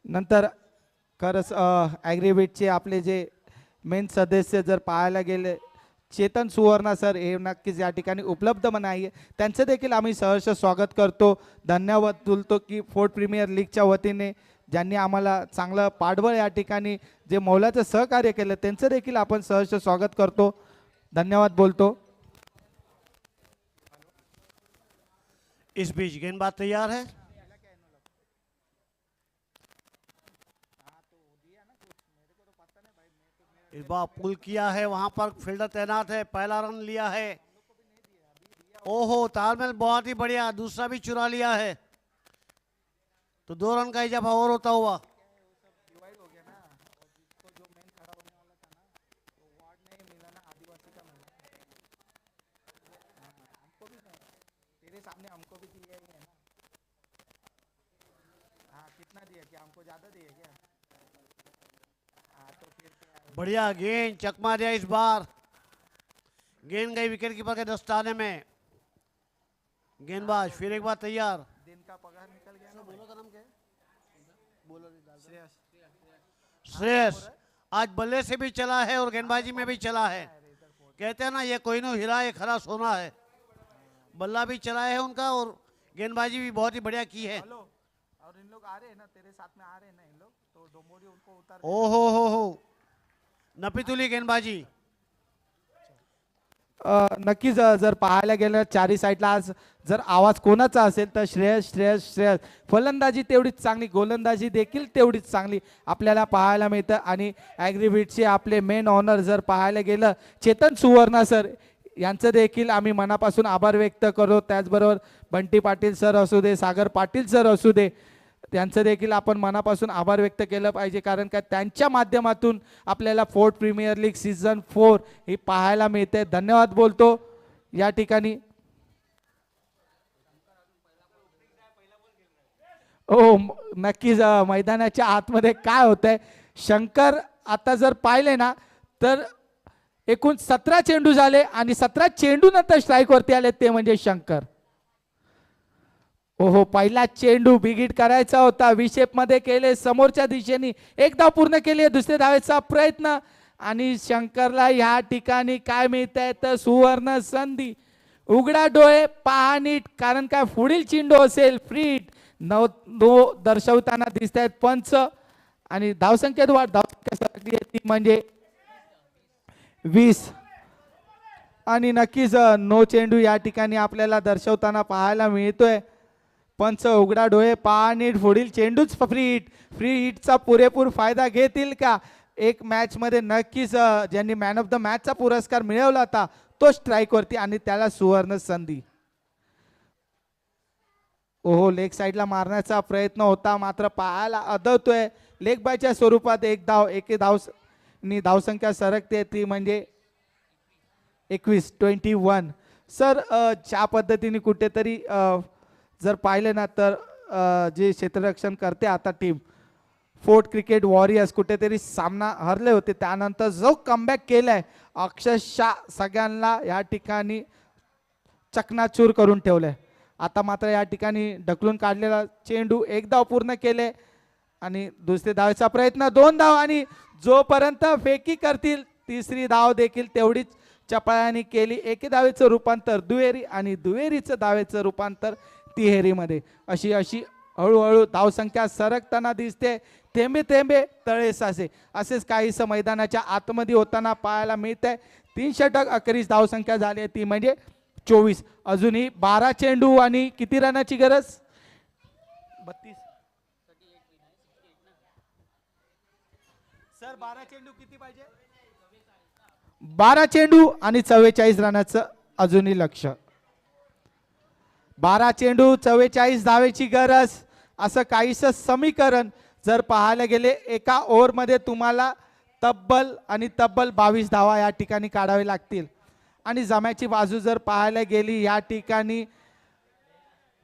नंतर खरंच ॲग्रीबीटचे आपले जे मेन सदस्य जर पाहायला गेले चेतन सुवर्णा सर हे नक्कीच या ठिकाणी उपलब्ध पण आहे, त्यांचं देखील आम्ही सहर्ष स्वागत करतो. धन्यवाद बोलतो की फोर्थ प्रीमियर लीगच्या वतीने ज्यांनी आम्हाला चांगलं पाठबळ या ठिकाणी जे मौलाचं सहकार्य केलं त्यांचं देखील आपण सहर्ष स्वागत करतो. धन्यवाद बोलतो. इस बीच गेंदबाज तैयार है. इस बार पुल किया है, वहां पर फील्डर तैनात है, पहला रन लिया है. ओहो, तालमेल बहुत ही बढ़िया, दूसरा भी चुरा लिया है, तो 2 रन का इजाफा और होता हुआ. बढ़िया गेंद चकमा दिया इस बार. गेंद गई विकेट कीपर के दस्ताने में. गेंदबाज फिर एक बार तैयार. दिन का पगार निकल गया ना. बोलो का नाम क्या है? बोलो. श्रेयस आज बल्ले से भी चला है और गेंदबाजी में भी चला है. कहते हैं ना ये कोई नो हीरा ये खरा सोना है. बल्ला भी चला है उनका और गेंदबाजी भी बहुत ही बढ़िया की है. और इन लोग आ रहे हैं ना तेरे साथ में, आ रहे हैं ना इन लोग, तो डोमोरी उनको उतार. ओ हो नपितुली गेंदबाजी. नक्कीच जर पाहायला गेलं चारी साईडला आज जर आवाज कोणाचा असेल तर श्रेयस फलंदाजी तेवढीच चांगली, गोलंदाजी देखील तेवढीच चांगली आपल्याला पाहायला मिळतं. आणि ॲग्रीबीटचे आपले मेन ऑनर जर पाहायला गेलं चेतन सुवर्णा सर यांचं देखील आम्ही मनापासून आभार व्यक्त करतो. त्याचबरोबर बंटी पाटील सर असू दे, सागर पाटील सर असू दे, त्यांचं देखील आपण मनापासून आभार व्यक्त केलं पाहिजे, कारण का त्यांच्या माध्यमातून आपल्याला फोर्थ प्रीमियर लीग सीझन 4 ही पाहायला मिळते. धन्यवाद बोलतो या ठिकाणी. हो नक्कीच मैदानाच्या आतमध्ये काय होतंय, शंकर आता जर पाहिले ना तर एकूण 17 चेंडू झाले आणि 17 चेंडू नंतर स्ट्राईक वरती आले ते म्हणजे शंकर. ओहो, पहिला चेंडू बिगिट करायचा होता, विशेप मध्ये केले, समोरच्या दिशेने एक धाव पूर्ण केली, दुसऱ्या धावेचा प्रयत्न आणि शंकरला या ठिकाणी काय मिळतंय तर सुवर्ण संधी. उघडा डोळे पहा नीट, कारण काय पुढील चेंडू असेल फ्री हिट. 9 दर्शवताना दिसत आहेत पंच आणि धावसंख्येत वाढ, धावसंख्या सरकली आहे ती म्हणजे 20 आणि नक्कीच नो चेंडू या ठिकाणी आपल्याला दर्शवताना पाहायला मिळतोय. पंच उघडा डोळे पहा नीट, पुढील चेंडूच फ्री हिटचा पुरेपूर फायदा घेतील का. एक मॅच मध्ये नक्कीच ज्यांनी मॅन ऑफ द मॅचचा पुरस्कार मिळवला होता तो स्ट्राईक वरती आणि त्याला सुवर्ण संधी. ओहो, लेग साईडला मारण्याचा प्रयत्न होता मात्र पायाला अडवतोय. लेग बायच्या स्वरूपात एक धावसंख्या सरकते ती म्हणजे 21. सर ज्या पद्धतीने कुठेतरी जर पाहिले ना तर जे क्षेत्ररक्षण करते आता टीम फोर्ट क्रिकेट वॉरियर्स कुठेतरी सामना हरले होते, त्यानंतर जो कमबॅक केलाय अक्षरशः सगळ्यांना या ठिकाणी चकनाचूर करून ठेवलंय. आता मात्र या ठिकाणी ढकलून काढलेला चेंडू एक धाव पूर्ण केले आणि दुसरे धावेचा प्रयत्न 2 धाव आणि जोपर्यंत फेकी करतील तिसरी धाव देखील तेवढीच चपळाने केली. एके धावेचं रूपांतर दुहेरी आणि दुहेरीचं धावेचं रूपांतर तिहेरीमध्ये. अशी अशी हळूहळू धावसंख्या सरकताना दिसते. थेंबे थेंबे तळे साचे, असेच काहीसं मैदानाच्या आतमध्ये होताना पाहायला मिळत आहे. 3 षटक 11 धावसंख्या झाली आहे, ती म्हणजे 24. अजूनही 12 चेंडू आणि किती रनाची गरज? 32 सर. 12 चेंडू किती पाहिजे? 12 चेंडू आणि 44 रनाचं अजूनही लक्ष. 12 चेंडू 44 धावेची गरज, असं काहीसं समीकरण जर पाहायला गेले एका ओव्हरमध्ये तुम्हाला तब्बल 22 धावा या ठिकाणी काढावे लागतील. आणि जम्याची बाजू जर पाहायला गेली या ठिकाणी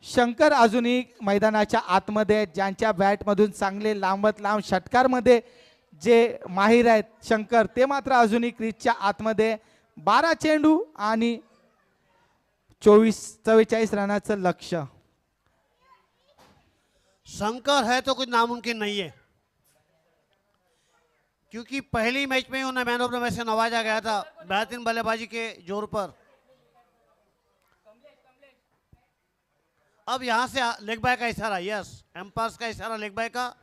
शंकर अजूनही मैदानाच्या आतमध्ये आहेत, ज्यांच्या बॅटमधून चांगले लांबत लांब षटकारमध्ये जे माहीर आहेत शंकर, ते मात्र अजूनही क्रीजच्या आतमध्ये. 12 चेंडू आणि 44 रनाचं लक्ष. शंकर है तो कुछ नामुमकिन नहीं है, क्योंकि पहली मैच में ही उन्हें मैन ऑफ द मैच से नवाजा गया था बेहतरीन बल्लेबाजी के जोर पर. अब यहां से लेग बाय का इशारा, यस एम्पायर्स का इशारा लेग बाय का.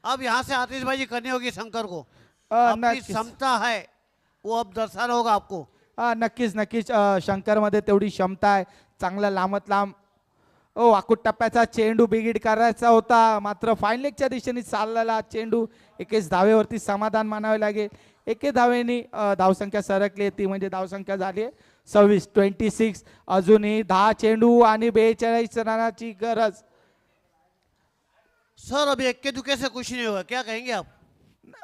अब यहां से आतिशबाजी करनी होगी शंकर को. अपनी क्षमता है वो अब दर्शाना होगा आपको. नक्कीच नक्कीच शंकरमध्ये तेवढी क्षमता आहे. चांगला लांबत लांब वाकूट टप्प्याचा चेंडू बिगिड करायचा होता, मात्र फाईन लेगच्या दिशेने चाललेला चेंडू 21 धावेवरती समाधान मानावे लागेल. 1 धावेनी धावसंख्या सरकली, ती म्हणजे धावसंख्या झाली आहे 26. अजूनही 10 चेंडू आणि 42 रनाची गरज. सर अभी इक्के दुक्के से कुछ नहीं होगा, क्या कहेंगे आप?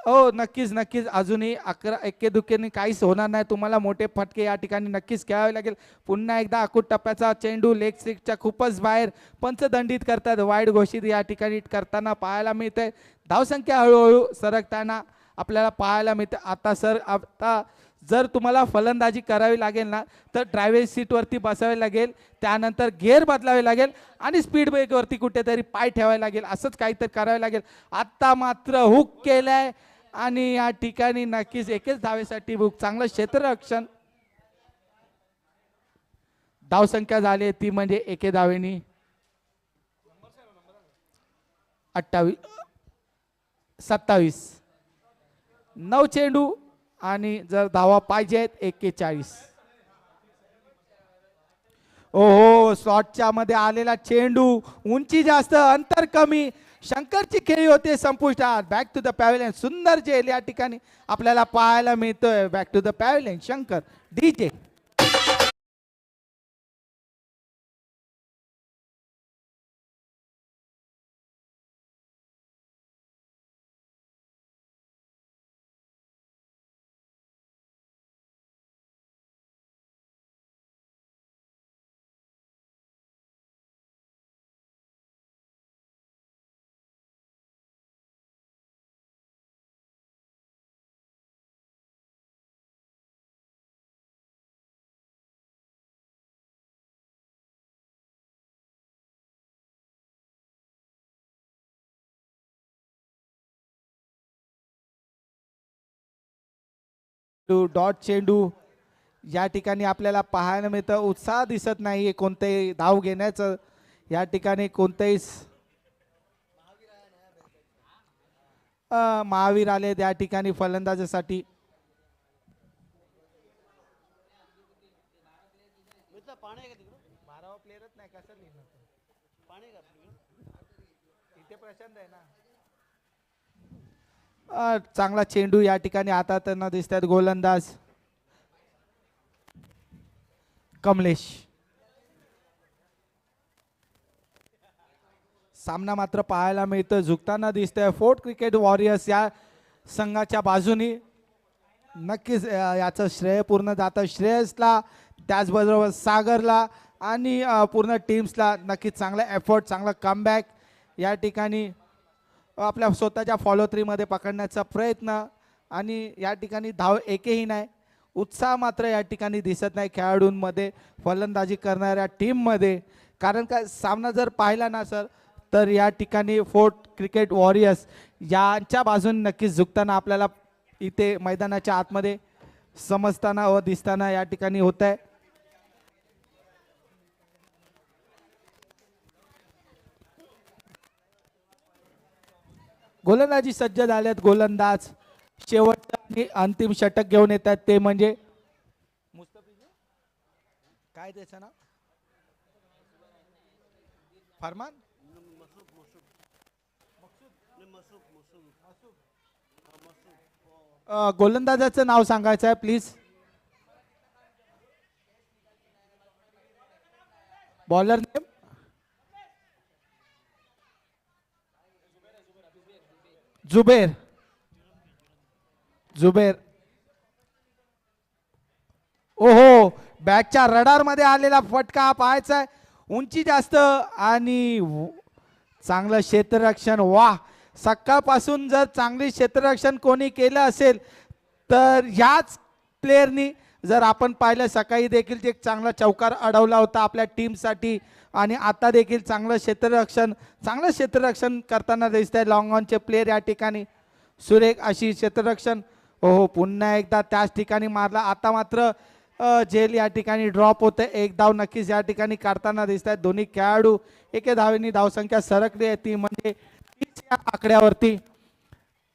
हो नक्कीच नक्कीच. अजूनही 11 एक्के दुक्केने काहीच होणार नाही. तुम्हाला मोठे फटके या ठिकाणी नक्कीच खेळावे लागेल. पुन्हा एकदा अकूट टप्प्याचा चेंडू लेग स्ट्रिकच्या खूपच बाहेर पंच दंडित करतात, वाईड घोषित या ठिकाणी करताना पाहायला मिळते. धावसंख्या हळूहळू सरकताना आपल्याला पाहायला मिळते. आता जर तुम्हाला फलंदाजी करावी लागेल ना, तर ड्रायव्हिंग सीटवरती बसावे लागेल, त्यानंतर गिअर बदलावे लागेल आणि स्पीड ब्रेकवरती कुठेतरी पाय ठेवावे लागेल, असंच काहीतरी करावे लागेल. आता मात्र हुक केलाय आणि या ठिकाणी नक्कीच 1 धावेसाठी हुक. चांगलं क्षेत्ररक्षण. धावसंख्या झाली ती म्हणजे 1 धावेनी 27. 9 चेंडू आणि जर धावा पाहिजेत 41. ओहो, स्लॉटच्या मध्ये आलेला चेंडू, उंची जास्त अंतर कमी, शंकरची खेळी होते संपुष्टात. Back to the pavilion. सुंदर जेल या ठिकाणी आपल्याला पाहायला मिळतोय. Back to the pavilion Shankar. DJ dot चेंडू या ठिकाणी आपल्याला पाहायला मिळतं. उत्साह दिसत नाहीये कोणतेही धाव घेण्याचं या ठिकाणी. कोणतेही महावीर आले त्या ठिकाणी फलंदाजीसाठी. चांगला चेंडू या ठिकाणी आता त्यांना दिसतात गोलंदाज कमलेश. सामना मात्र पाहायला मिळतं झुकताना दिसतंय फोर्ट क्रिकेट वॉरियर्स या संघाच्या बाजूनी. नक्कीच याचं श्रेय पूर्ण जातं श्रेयसला, त्याचबरोबर सागरला आणि पूर्ण टीम्सला. नक्कीच चांगला एफर्ट, चांगला कमबॅक या ठिकाणी आपल्या स्वतःच्या फॉलो 3 मध्ये पकडण्याचा प्रयत्न. आणि या ठिकाणी धाव एकही नाही. उत्साह मात्र या ठिकाणी दिसत नाही खेळाडूंमध्ये, फलंदाजी करणाऱ्या टीममध्ये. कारण का सामना जर पाहिला ना सर, तर या ठिकाणी फोर्ट क्रिकेट वॉरियर्स यांच्या बाजूने नक्कीच झुकताना आपल्याला इथे मैदानाच्या आतमध्ये समजताना व दिसताना या ठिकाणी होत आहे. गोलंदाजी सज्ज झाल्यात. गोलंदाज शेवटचं आणि अंतिम षटक घेऊन येतात ते म्हणजे काय त्याचं नाव फरमान गोलंदाजाचं नाव सांगायचं आहे please. Bowler name Zuber. Zuber. ओहो, बॅटच्या रडार मध्ये आलेला फटका पाहायचा आहे. उंची जास्त आणि चांगलं क्षेत्ररक्षण. वाह, सकाळपासून जर चांगली क्षेत्ररक्षण कोणी केलं असेल तर ह्याच प्लेयरनी, जर आपण पाहिलं सकाळी देखील एक चांगला चौकार अडवला होता आपल्या टीमसाठी आणि आता देखील चांगलं क्षेत्ररक्षण करताना दिसत आहे. लॉंग ऑनचे प्लेयर या ठिकाणी सुरेख अशी क्षेत्ररक्षण. हो, पुन्हा एकदा त्याच ठिकाणी मारला. आता मात्र झेल या ठिकाणी ड्रॉप होते. एक धाव नक्कीच या ठिकाणी काढताना दिसत आहेत दोन्ही खेळाडू. एके धावेनी धावसंख्या सरकली आहे ती म्हणजे 30 या आकड्यावरती.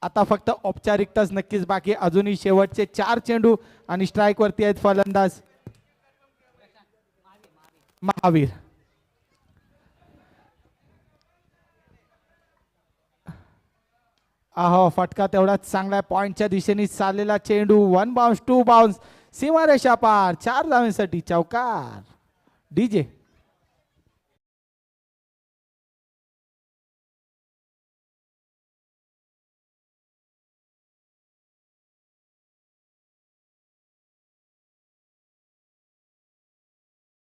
आता फक्त औपचारिकताच नक्कीच बाकी. अजूनही शेवटचे 4 चेंडू आणि स्ट्राईक वरती आहेत फलंदाज महावीर. अहो, फटका तेवढाच चांगला आहे. पॉइंटच्या दिशेने चाललेला चेंडू. 1 बाउन्स 2 बाउन्स सीमारेषा पार. 4 धावांसाठी चौकार. डीजे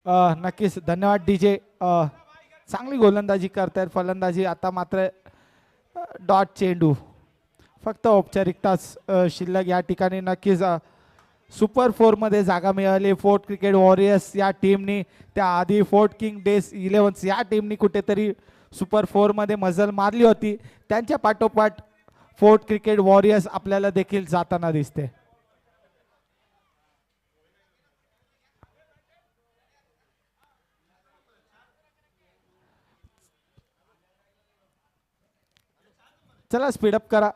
नक्कीच धन्यवाद डीजे. चांगली गोलंदाजी करतायत फलंदाजी. आता मात्र डॉट चेंडू. फक्त औपचारिकताच शिल्लक या ठिकाणी. नक्कीच सुपर 4 मध्ये जागा मिळाली फोर्ट क्रिकेट वॉरियर्स या टीमनी. त्याआधी फोर्ट किंग डेस 11 या टीमनी कुठेतरी सुपर 4 मध्ये मजल मारली होती. त्यांच्या पाठोपाठ फोर्ट क्रिकेट वॉरियर्स आपल्याला देखील जाताना दिसते. चला स्पीडअप करा.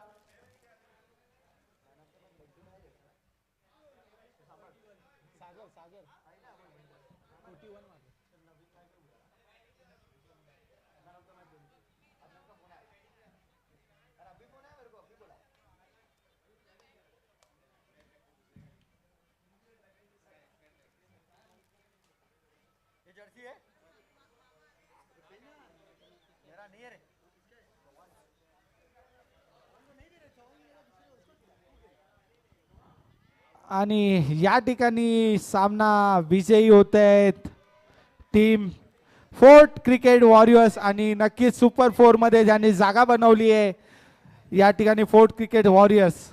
आणि या ठिकाणी सामना विजयी होत आहेत टीम फोर्ट क्रिकेट वॉरियर्स. आणि नक्कीच सुपर 4 मध्ये ज्यांनी जागा बनवली आहे या ठिकाणी fort cricket warriors.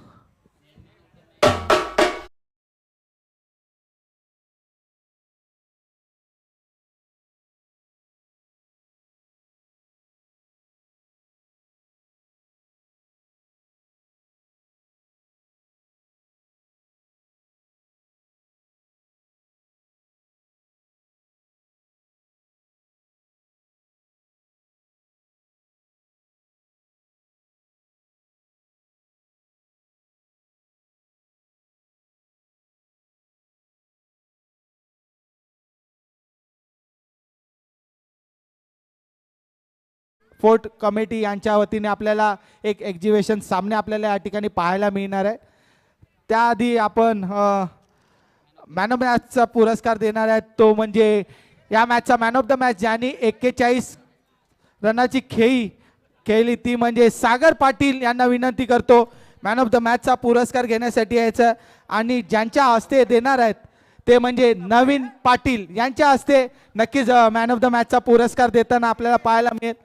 Fort committee यांच्या वतीने आपल्याला एक एक्झिबिशन सामने आपल्याला या ठिकाणी पाहायला मिळणार आहे. त्याआधी आपण मॅन ऑफ मॅचचा पुरस्कार देणार आहे. तो म्हणजे या मॅचचा मॅन ऑफ द मॅच ज्यांनी 41 रनाची खेळी खेळली ती म्हणजे सागर पाटील यांना विनंती करतो मॅन ऑफ द मॅचचा पुरस्कार घेण्यासाठी यायचं. आणि ज्यांच्या हस्ते देणार आहेत ते म्हणजे नवीन पाटील यांच्या हस्ते नक्कीच मॅन ऑफ द मॅचचा पुरस्कार देताना आपल्याला पाहायला मिळेल.